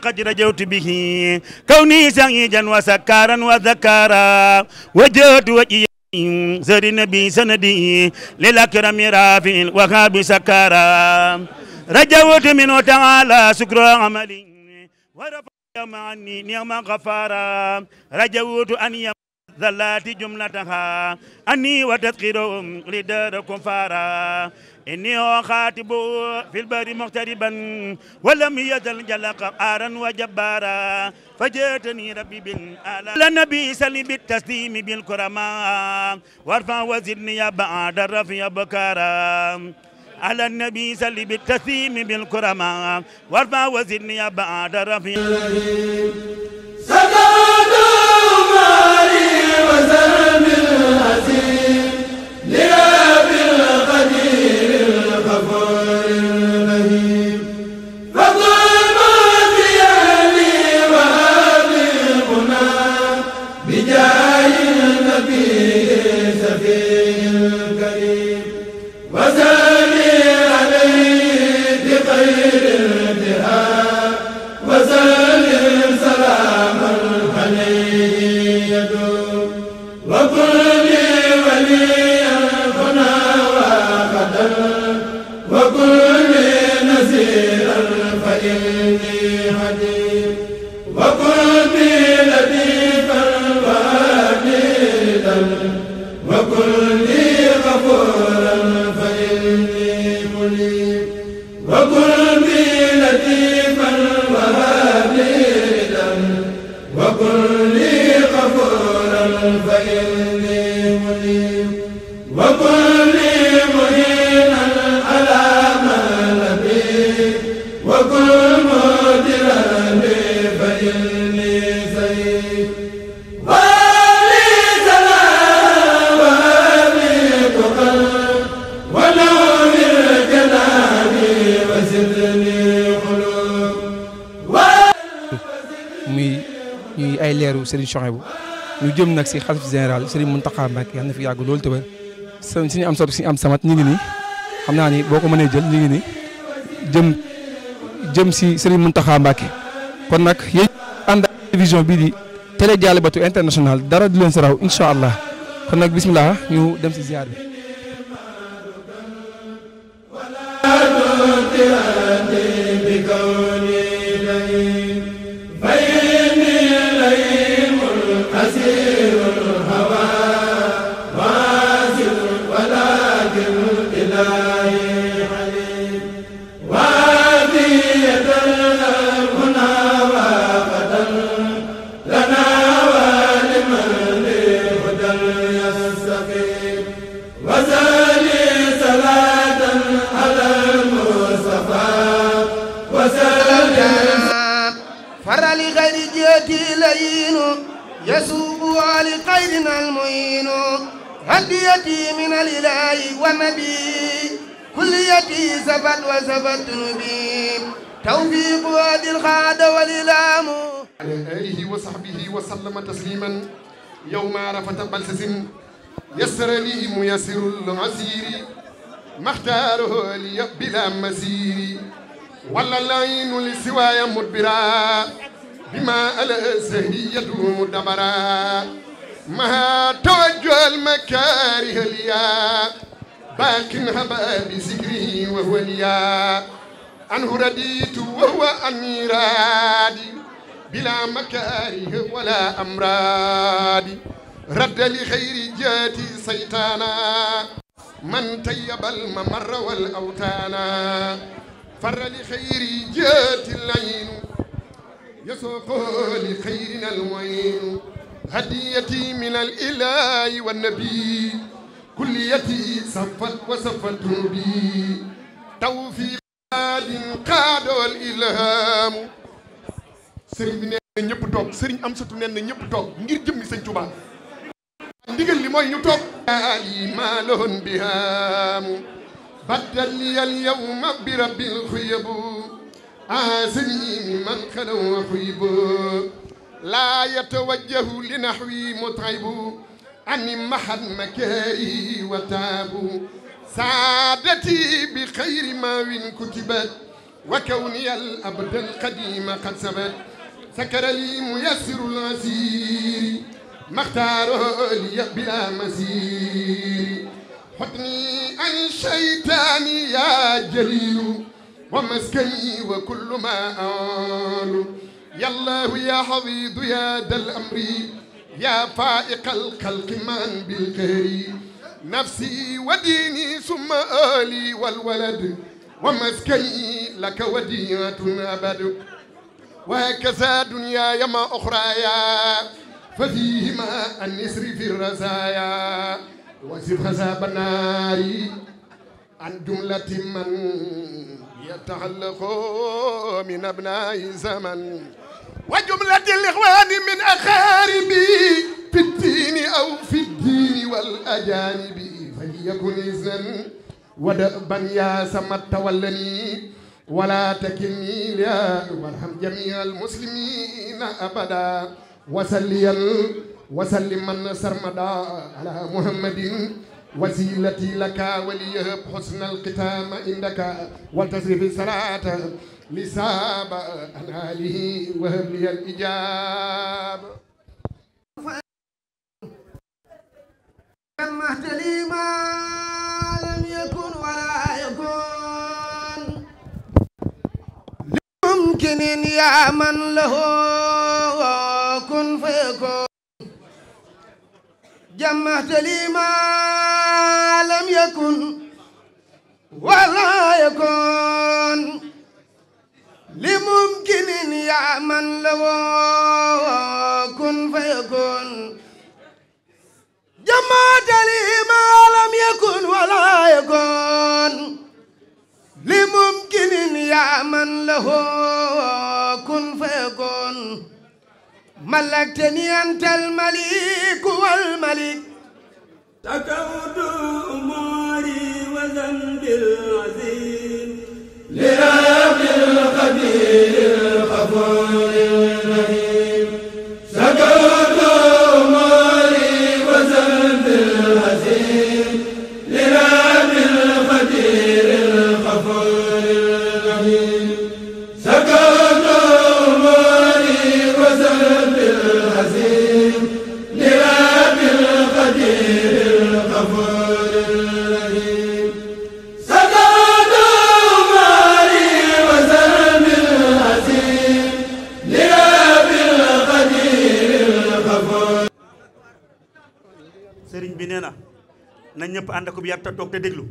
قد رجوت به كوني سعيدا وسكارا وذكارا وجهت وجهي زر النبي سندي للأكرم رافع وهاب سكارا رجوت منه تعالى شكر عملي ورفع عني نعم غفارا رجوت أن ذلات جملتها أني وتذكرهم لدار كفارا إني أخاطب في البر مغتربا ولم يزل جلق قارا وجبارا فجئتني ربي بالآلاء النبي سلي بالتسليم بالكرماء وارفع وزدني يا بعد الرفيع بكارا على النبي سلي بالتسليم بالكرماء وارفع وزدني يا بعد الرفيع وزرم العزيز لرب القدير الغفور الرحيم فقل بيالي وهابي الغنى بجاه النبي سفيه الكريم وسلي عليه بخير الدهاء وسلم سلاما عليه وكل وليا هنا وغدا وكل نزيرا فإني حديث وكل لطيفا وعديدا وكل غفورا فإني منيب وكل لطيفا وعديدا وكل غفورا فإني منيب وكل مهينا على ما نبي وكل مدرا لي فإني سيد ولي سلام وأبي تقل ونور الجنان وزدني قلوب ñuy ay leeru Serigne Souhaïbou ñu jëm nag si xalif général Serigne Mountakha Mbacké yàlla na fi yàgg loolu te wér suñu am sot suñu am samat ñu ngi nii xam naa ni boo ko mënee jël ñu ngi nii jëm si Serigne Mountakha Mbacké kon nag yéen ànd ak télévision bii di télé Dialibatoul international dara du leen si raw incha allah kon nag bismillah ñu dem si ziar bi. يسوب لخيرنا المعين هديتي من الإله والنبي كليتي سبت وسبت نبي توفيق وادي الخاد والإلام على آله وصحبه وسلم تسليما يوم عرفة بلسس يسر لي ميسر العسير ما اختاره لي بلا مسير ولا العين لسواي مدبرا بما على سهية مدبرا ما توجه المكاره ليا باكن هبا بذكره وهو ليا عنه رديت وهو أني رادي بلا مكاره ولا أمراض رد لخير جاتي سيطانا من طيب الممر والأوتانا فر لخير جاتي العين يسوق لخيرنا المعين هديتي من الإله والنبي كليتي صفت وصفت بي توفيق قاد الإلهام sëriñ bi nee na ñëpp toog sëriñ Amsatu nee na ñëpp toog ngir jëmmi sëñ Tuubaa ndigal li mooy ñu toog ali ma lahun bihaamu baddal li al yawma bi rabbil xuyabu asini man xalaw xuyibu laa yatawajjahu li naxwi mutaybu ani mahad makaari wa taabu saadati bi xayri ma win kutibat وكوني الأبد القديم قد ثبت سكر لي ميسر العسير ما اختاره لي بلا مسير حطني عن الشيطان يا جليل ومسكني وكل ما آل يا الله يا حفيظ يا ذا الأمر يا فائق الخلق من بالخير نفسي وديني ثم آلي والولد ومسكني لك وديعة أبد وهكذا دنياي ما أخرايا ففيهما النسر في الرزايا وزف خزاب النار عن جملة من يتعلق من أبناء زمن وجملة الإخوان من أقاربي في الدين أو في الدين والأجانب فليكن إذن ودأبا يا سمت تولني ولا تكلني لا وارحم جميع المسلمين أبدا وسلم سرمدا على محمد وسيلتي لك وليهب حسن الختام عندك والتصريف الصلاة لساب عن آله وهب لي الإجابة جمعت لي ما لم يكن ولا يكون لممكن يا من له كن فيكون جمعت لي ما لم يكن ولا يكون لممكن يا من له كن فيكون جمعت لي ما لم يكن ولا يكون لممكن يا من له كن فيكون ملكتني أنت الملك والملك تكوت أموري وذنبي العظيم لرب القدير الغفور الرحيم سكوت أموري وذنبي العظيم لرب القدير الغفور الرحيم سكوت أموري وذنبي العظيم لرب القدير الغفور الرحيم سكوت أموري وذنبي العظيم لرب القدير الغفور. sëriñ bi nee na na ñëpp ànd ak yar te toog te déglu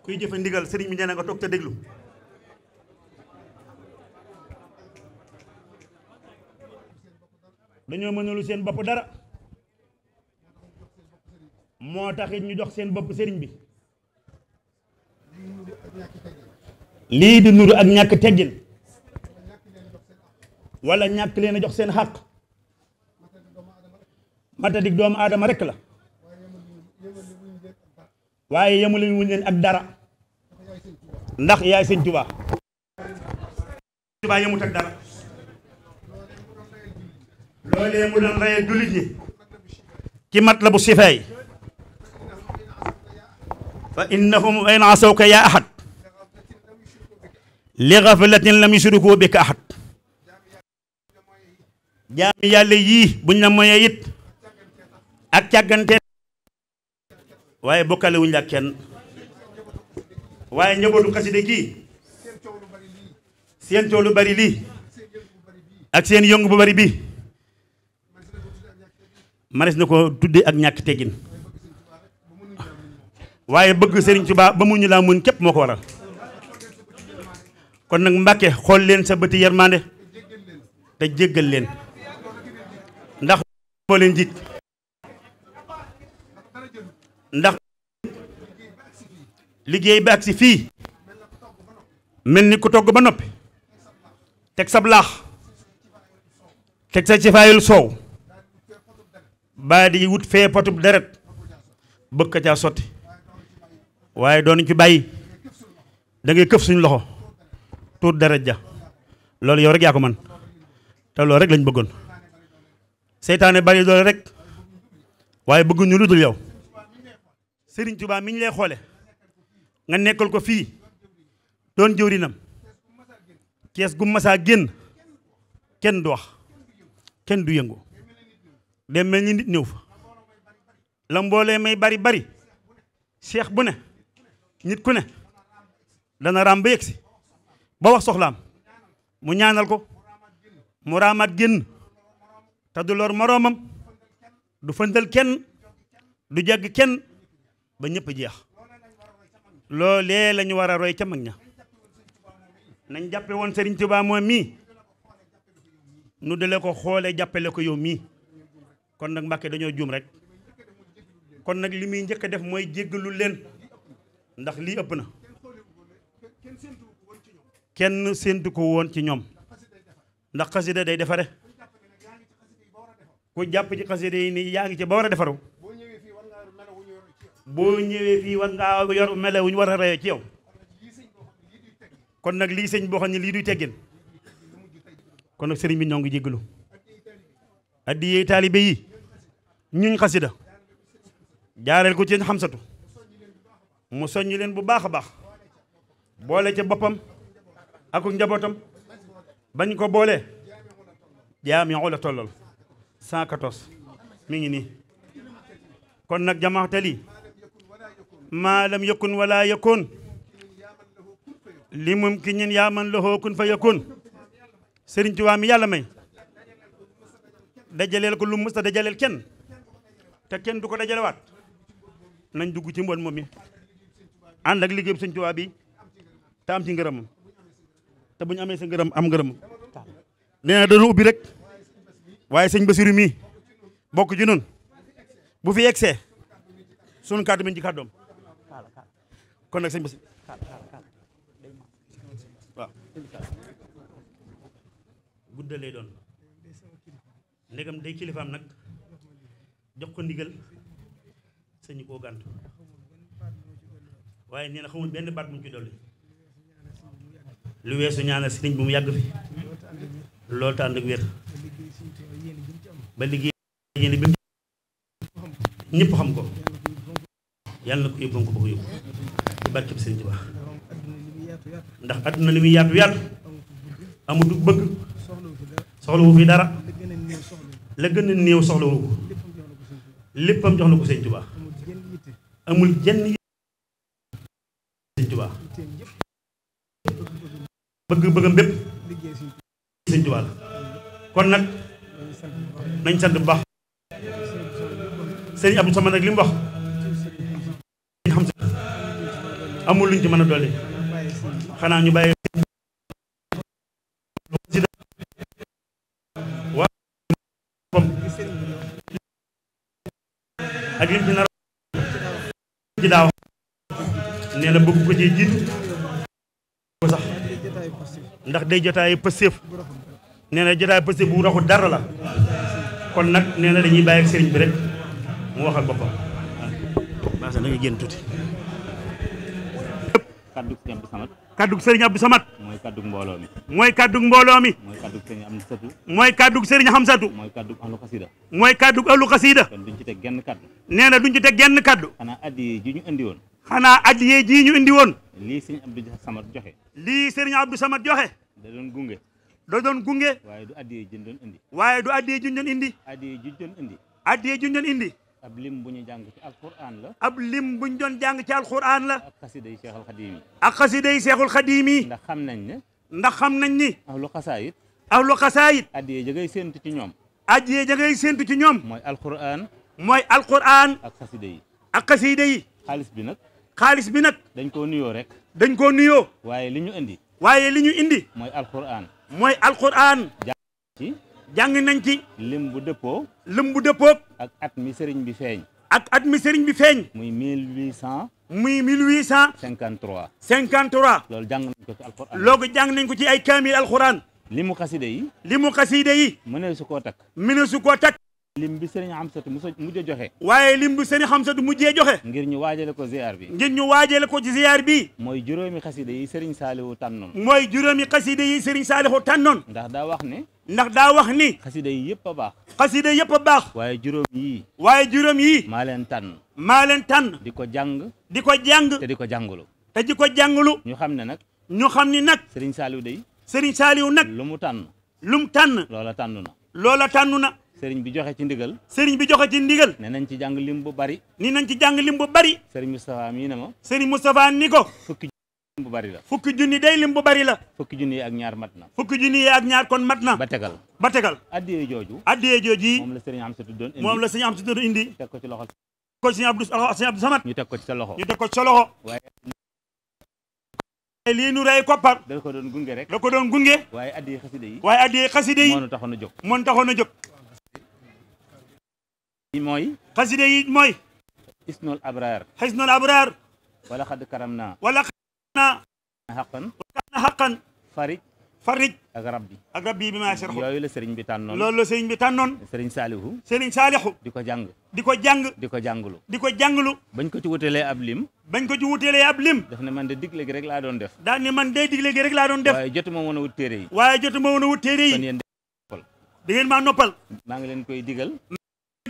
kuy jëfe ndigal sëriñ bi nee na nga toog te déglu. dañoo mënulu seen bopp dara moo taxit ñu jox seen bopp sëriñ bi lii di nuru ak ñàkk teggin wala ñàkk leen a jox seen xàq matadik doomu aadama rekk la waaye yemule wuñ leen ak dara ndax yaay sëñ Tuubaa Tuubaa yemut ak dara loolee mu doon reyal jullit ñi ci matlabu sifaay fa innahum in asawka yaa ahad li ghaflatin lam yushriku bika ahad jaami yàlla yii buñ la moyee it ak càggante waaye bokkale wuñ la kenn waaye njabootu xaside kii seen coow lu bari lii ak seen yëngu bu bari bii manes na ko tudde ak ñàkk teggin waaye bëgg Sëriñ Tuubaa ba mu ñu laa mun képp moo ko waral kon nag Mbàkke xool leen sa bëti yermande te jéggal leen ndax moo leen jig ndax liggéey ba ak si fii mel ni ku togg ba noppi teg sab laax teg sa ci faayul soow baa di wut fee potub deret bëgg ka caa sotti waaye doon ci bàyyi da ngay këf suñ loxo tuut deret ja loolu yow rek yaa ko man te loolu rek lañ bëggoon seytaane bari doole rek waaye bëgguñu lu dul yow Sëriñ Tuubaa mi ñu lay xoole nga nekkal ko fii doon jëwrinam kees gu masaa génn kenn du wax kenn du yëngu dem mel ni nit ñëw fa la mboolee may bari bari seex bu ne nit ku ne dana raam ba yegsi ba wax soxlaam mu ñaanal ko mu raamaat génn te du lor moroomam du fëndal kenn du jagg kenn ba ñëpp jeex loolee la ñu war a roy ca mag ña nañ jàppe woon Serigne Touba moom mii nu dale ko xoolee jàppale ko yow mii kon nag Mbàkke dañoo juum rek kon nag li muy njëkk a def mooy jéggalu leen ndax lii ëpp na kenn séentu ko woon ci ñoom ndax xasida day defare ku jàpp ci xasida yi ni yaa ngi ci ba war a defaru boo ñëwee fii war ngaa yor mele wu ñu war a reyee ci yow kon nag lii sëñ boo xam ne lii duy teggin kon nag sëriñ bi ñoo ngi jéggalu addiyee taalibe yi ñuñ xasida jaareel ko ci xamsatu mu soññ leen bu baax a baax boole ca boppam ak njabootam bañ ko boole jaam yi la tollal 114 mi ngi nii kon nag jamaatali maa lam yakun wala yakun li mumkinin yaa man lahu kun fa yakun Sëriñ Tuubaa mi yàlla may dajaleel ko lu musta dajaleel kenn te kenn du ko dajalewaat nañ dugg ci mboon moom mi ànd ak liggéey Sëriñ Tuubaa bi te am ci ngërëmam te bu ñu amee sa ngërëm am ngërëmam nee na dana ubbi rek waaye sëñ Basiru mii bokk ci noonu bu fi yegsee sunu kàddu mi ci kàddoom kon nag sëñ Basiru waaw guddalee doon ndegam day kilifaam nag jox ko ndigal sëñ koo gànt waaye nee na xamul benn baat bu ñu ci dolli lu weesu ñaanal sëriñ bu mu yàgg fi loolu te ànd ak wér ba liggéey yéen bi ñëpp xam ko yàlla na ko yóbbu ko bëgg yóbbu ci barkeb sëriñ Tuubaa ndax adduna li muy yaatu yaatu amul bëgg soxlawu fi dara la gën a néew soxlawu ko léppam jox na ko sëriñ Tuubaa amul jenn sëriñ Tuubaa bëgg-bëggam bépp sëriñ Tuubaa la kon nag nañ sant bu baax sëriñ Abdou Samad nag li mu wax xam sa amul luñ ci mën a dolli xanaa ñu bàyyi waa ak lim ci nar ci daaw nee na bëgg ko ci jiitu ko sax ndax day jotaayu pëstéef nee na jotaayu pëstéef bu raxul dara la kon nag nee na dañuy bàyyi ak sëriñ bi rek mu waxal boppam baax na nga génn tuuti kàddug sëriñ Abdou Samad kàddug sëriñ Abdou Samad mooy kàddug mbooloo mi mooy kàddug mbooloo mi mooy kàddug sëriñ Amsatu mooy kàddug sëriñ Xamsatu mooy kàddug ahlu xasida mooy kàddug ahlu xasida kon duñ ci teg genn kàddu nee na duñ ci teg genn kàddu xanaa addiye ji ñu indi woon xanaa addiyee ji ñu indi woon lii sëriñ Abdou Samad joxe lii sëriñ Abdou Samad joxe da doon gunge da doon gunge waaye du addiye ji ñu doon indi waaye du addiyee juñ doon indi addiye ji ñu doon indi addiyee juñ doon indi ab lim bu ñu jàng ci alquran la ab lim buñ doon jàng ci alquran la ak xasida yi Seexul Xadiim yi ak xasida yi Seexul Xadiim yi ndax xam nañ ne ndax xam nañ ni ahlu xasaayit ahlu xasaayit addiye ja ngay séentu ci ñoom addiyee ja ngay séentu ci ñoom mooy alquran mooy alquran ak xasida yi ak xasida yi xaalis bi nag xaalis bi nag dañ koo nuyoo rek dañ koo nuyoo waaye li ñu indi waaye li ñu indi mooy alquran mooy alquran ci jàng nañ ci lim bu dëppoo lim bu dëppoog ak at mi sëriñ bi feeñ ak at mi sëriñ bi feeñ muy 1853 muy 1853 loolu jàng nañ ko ci alquran loogu jàng nañ ko ci ay kaamil alquran li mu xaside yi li mu xasiida yi mënee su koo takk mine su ko takk lim bi sëriñ Amsatu mujj a joxe waaye lim bu sëriñ Xamsatu mujjee joxe ngir ñu waajale ko ziar bi ngir ñu waajale ko ci ziyaar bi mooy juróomi xaside yi sëriñ Saaliwu tànnoon mooy juróomi xasiida yi sëriñ Saalixu tànnoon ndax daa wax ne ndax daa wax ni xaside yi yëpp a baax xasiida yëpp a baax waaye juróom yii waaye juróom yi maa leen tànn maa leen tànn di ko jàng di ko jàng te di ko jàngalu te di ko jàngalu ñu xam ne nag ñu xam ni nag Serigne Saliou day Serigne Saliou nag lu mu tànn lu mu tànn loola tànn na loola tànnu na Serigne bi joxe ci ndigal Serigne bi joxe ci ndigal ne nañ ci jàng lim bu bari ni nañ ci jàng lim bu bari Serigne Moustapha mii ne ma Serigne Moustapha ni ko fukki lim bu bari la fukki junni day lim bu bari la fukki junni ak ñaar mat na fukki junni yi ak ñaar kon mat na ba tegal ba tegal addiyee jooju addiyee jooji moom la Serigne Amsatou doon indi moom la Serigne am si doon indi teg ko ci loxo ko Serigne Abdou Samad ñu teg ko ci sa loxo ñu teg ko ci sa loxo waaye lii nu rey koppar da ko doon gunge rek da ko doon gunge waaye addiyee xasida yi waaye addiyee xaside yi moo nu taxoon a jóg moon taxoon a jóg mooy xaside yi mooy isnul abraar xisnul abraar wala xadd karam naa wala xana xaqan kana xaqan farij farij ak rabbi ak rabbi bi maa sharxu yooyu la sëriñ bi tànnoon loolu la sëriñ bi tànnoon sëriñ Saalihu Serigne Saliou di ko jàng di ko jàng di ko jàngulu di ko jànglu bañ ko ci wutalee ab lim bañ ko ci wuteelee ab lim daf ne man de digle gi rek laa doon def daal ni man day digle gi rek laa doon def waaye jotuma woon a wut téere yi waaye jotuma woon a wut téere kon yi yéen da ngeen maa noppal maa ngi leen koy digal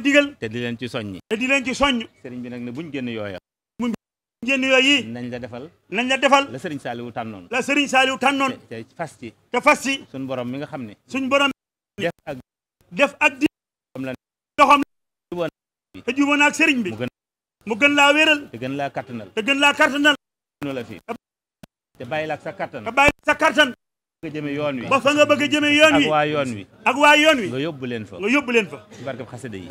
digal te di leen ci soññi te di leen ci soññ sëriñ bi nag ne buñ génn yooya génn yooyu nañ la defal nañ la defal la sëriñ Saaliwu tànnoon la Serigne Saliou tànnoon te fas ci te fas ci suñ borom mi nga xam ne suñ borom def ak def ak di am la loxoom juboon te jubóo na ak Serigne bi mu gën mu gën laa wéral te gën laa kattanal te gën laa kartanal nu la fi te bàyyi la ak sa kattan te bàyyi sa kartan nga jëme yoon wi ba fa nga bëgg a jëmee yoon ak wi waa yoon wi ak waa yoon wi nga yóbbu leen fa nga yóbbu leen fa ci barkeb xasida yi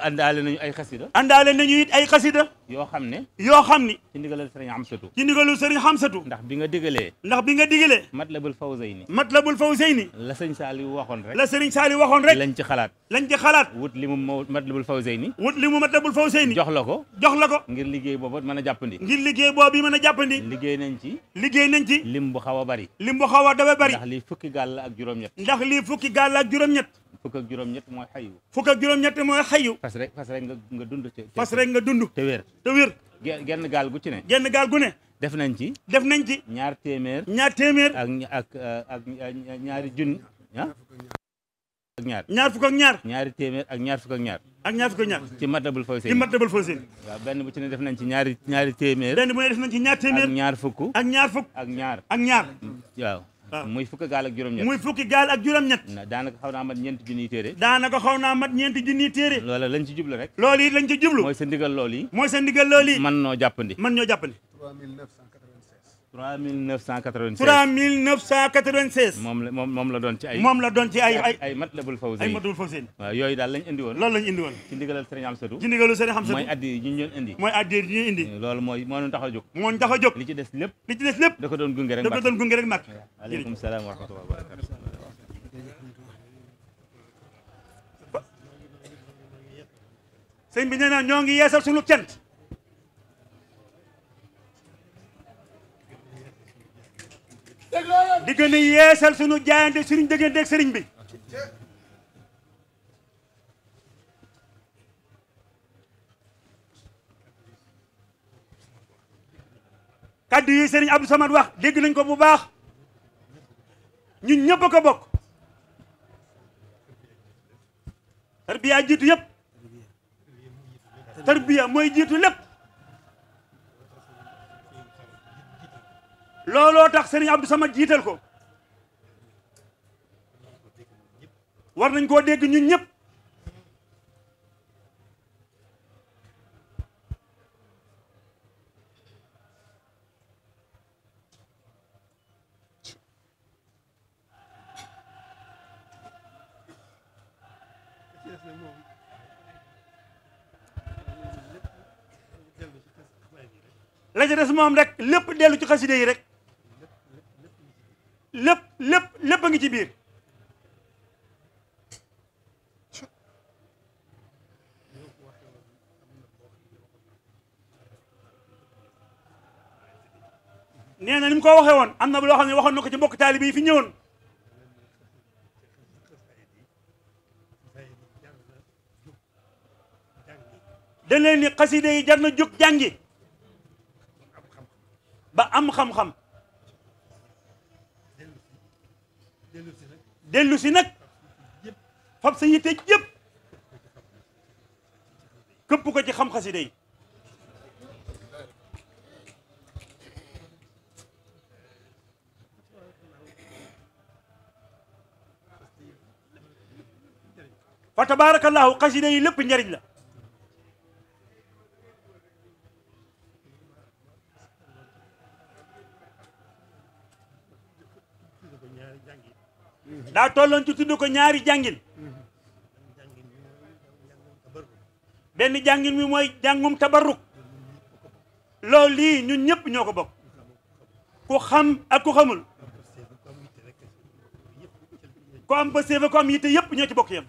àndaale nañu ay xasida àndaale nañu it ay xasida yoo xam ne yoo xam ni ci ndigalal sëriñ Amsatou ci ndigalu Serigne Hamsatou ndax bi nga digalee ndax bi nga digalee Matlabul Fawzayni Matlabul Fawzayni la sëñ Saliou waxoon rek la Serigne Saliou waxoon rek lañ ci xalaat lañ ci xalaat wut li mu Matlabul Fawzayni wut li mu Matlabul Fawzayni jox la ko jox la ko ngir liggéey boobu mën a jàppandi ngir liggéey boobu yi mën a jàppandi liggéey nañ ci liggéey nañ ci lim bu xaw a bari lim bu xaw a dafa bari ndax lii fukki gaal la ak juróom-ñett ndax lii fukki gaal ak juróom-ñett fukk ak juróom-ñett mooy xayu fukk ak juróom-ñett mooy xayu fas rek nga dund ci fas rek nga dund te wér te wér genn gaal gu ci ne genn gaal gu ne def nañ ci def nañ ci ñaar téeméer ñaar téeméer ak ñaari junni ak ñaar ñaar fukk ak ñaar ñaari téeméer ak ñaar fukk ak ñaar ak ñaar fukk ak ñaar ci Matlabul ci Fawzayni Matlabul Fawzayni waaw benn bu ci ne def nañ ci ñaari téeméer benn bu ne def nañ ci ñaar téeméer ak ñaar fukk ak ñaar fukk ak ñaar ak ñaar waaw waaw muy fukk gaal ak juróom-ñett muy fukki gaal ak juróom-ñett daanaka xaw naa mat ñeenti junniy téere daanaka xaw naa mat ñeenti junniy téere loola lañ ci jublu rek loolu it lañ ci jublu mooy sa ndigal loolu yi mooy seen ndigal loolu yi man noo jàppandi man ñoo jàppandi 3996 3996 moom la doon ci ay moom la doon ci ay Matlabul ay Fawzayni Matlabul Fawzayni waaw yooyu daal lañ indi woon loolu lañ indi woon ci ndigalal sëriñ Amsatou ci ndigalu Serigne mooy Hamsatou addi yi ñu doon indi mooy addiya yi ñuy indi loolu mooy moo ñu tax a jóg moo ñu tax a jóg li ci des lépp li ci des lépp da ko doon gunge rek da ko doon gunge rek màkk aleykum salaam wa rahmatullahi wa barakatuh sëñ bi nee na ñoo ngi yeesal sunu cant di gën a yeesal sunu jaayante suñu dëgganteeg sëriñ bi kaddu yi sëriñ Abdou Samad wax dégg nañ ko bu baax ñun ñëpp a ko bokk tarbiya jiitu yëpp tarbiya mooy jiitu lépp looloo tax sëriñ Abdou Samad jiital ko war nañ koo dégg ñun ñëpp la ca des moom rek lépp dellu ci xaside yi rek lépp a ngi ci biir nee na ni mu ko waxee woon am na loo xam ne waxoon na ko ci mbokk taalibe yi fi ñëwoon dañ leen ni xaside yi jar na jóg jàngi ba am xam-xam dellu si nag fab sa yitte yëpp këpp ko ci xam xaside yi tabarakallahu xasida yi lépp njariñ la daa tolloon ci tudd ko ñaari jàngin benn jàngin mi mooy jàngum tabarruk loolu lii ñun ñëpp ñoo ko bokk ku xam ak ku xamul ku am ba séefa ku am yitte yëpp ñoo ci bokk yam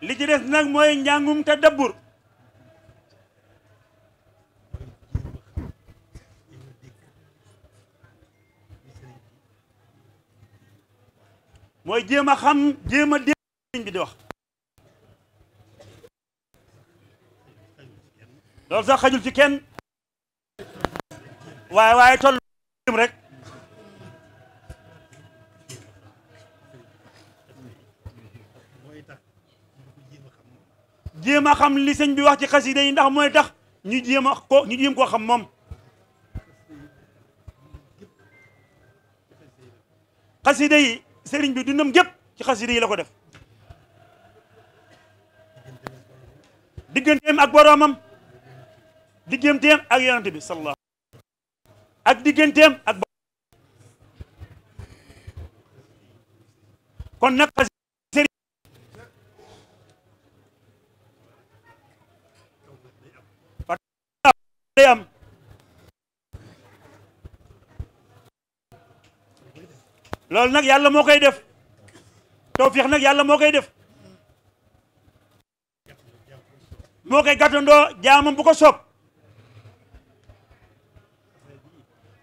li ci des nag mooy njàngum tadabbur mooy jéem a xam jéem a dégg sëriñ bi di wax loolu sax xajul ci kenn waaye toll rek jéem a xam li sëñ bi wax ci xasida yi ndax mooy tax ñu jéem koo xam moom xasida yi sëriñ bi dundam gépp ci xasida yi la ko def digganteem ak boroomam digganteem ak yonent bi sallallahu ak digganteem ak kon nag sëriñ day am loolu nag yàlla moo koy def tawfiix nag yàlla moo koy def moo koy gàttandoo jaamam bu ko soob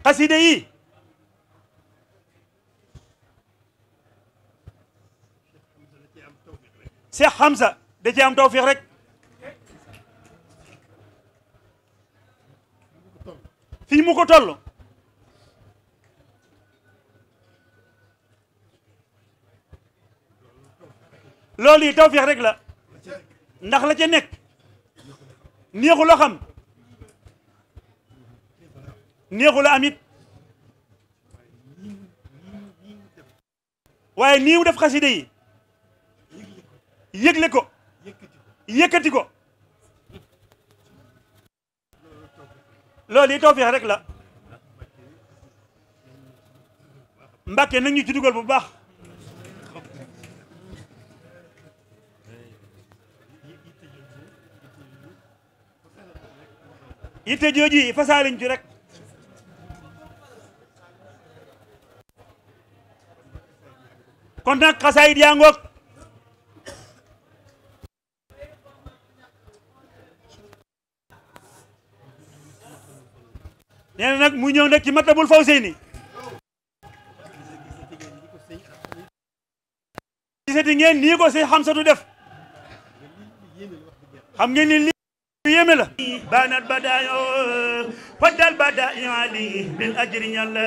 xaside yi Cheikh Hamza da ci am tawfiix rek fii mu ko toll loolu yi tawfiix rek la ndax la ca nekk neexu la xam neexu la am it waaye nii mu def xaside yi yëgle ko yëkkati ko loolu yi tawfiix rek la Mbàkke nag ñu ci dugal bu baax yitte jooji fasaaliñ ci rek kon nag xasaayid yaa ngoog nee na nag mu ñëw nag ci Matlabul Fawzayni gisati ngeen nii ko sëñ Xamsatu def xam ngeen ni lii yéeme la banat bada faddal bada ali bil ajri yàlla